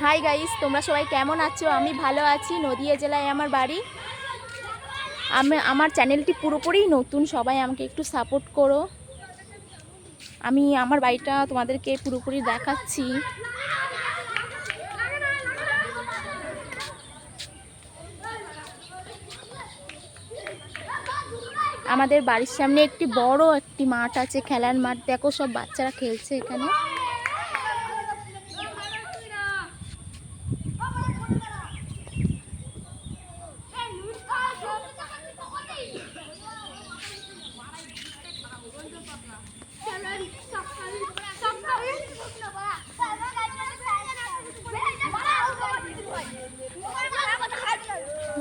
Hi guys, তোমরা সবাই কেমন আছো? আমি ভালো আছি। নদিয়া জেলায় আমার বাড়ি। আমার চ্যানেলটি পুরোপুরি নতুন, সবাই আমাকে একটু সাপোর্ট করো। আমি আমার বাড়িটা তোমাদেরকে পুরোপুরি দেখাচ্ছি। আমাদের বাড়ির সামনে একটি বড় একটি মাঠ আছে, খেলার মাঠ। দেখো সব বাচ্চারা খেলছে এখানে।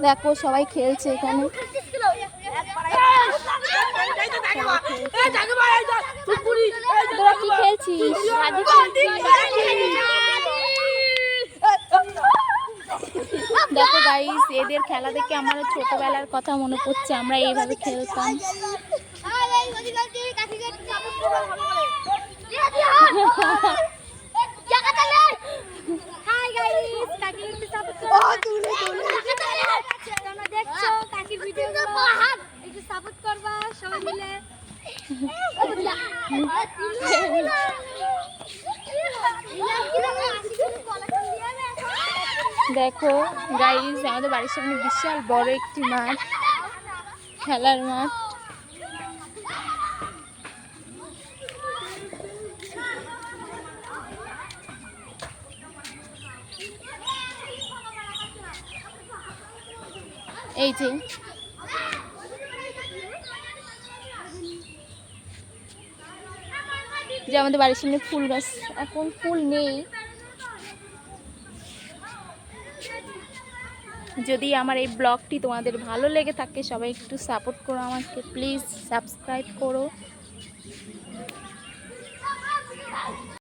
দেখো সবাই খেলছে এখানে। তোরা কি খেলছিস? দেখো গাইস, এদের খেলা দেখে আমার ছোটবেলার কথা মনে পড়ছে। আমরা এইভাবে খেলতাম। দেখো গাইস, আমাদের বাড়ির সামনে বিশাল বড় একটি মাঠ, খেলার মাঠ। এই যে আমাদের বাড়ির সামনে ফুল গাছ, এখন ফুল নেই। যদি আমার এই ব্লগটি তোমাদের ভালো লেগে থাকে, সবাই একটু সাপোর্ট করো আমাকে, প্লিজ সাবস্ক্রাইব করো।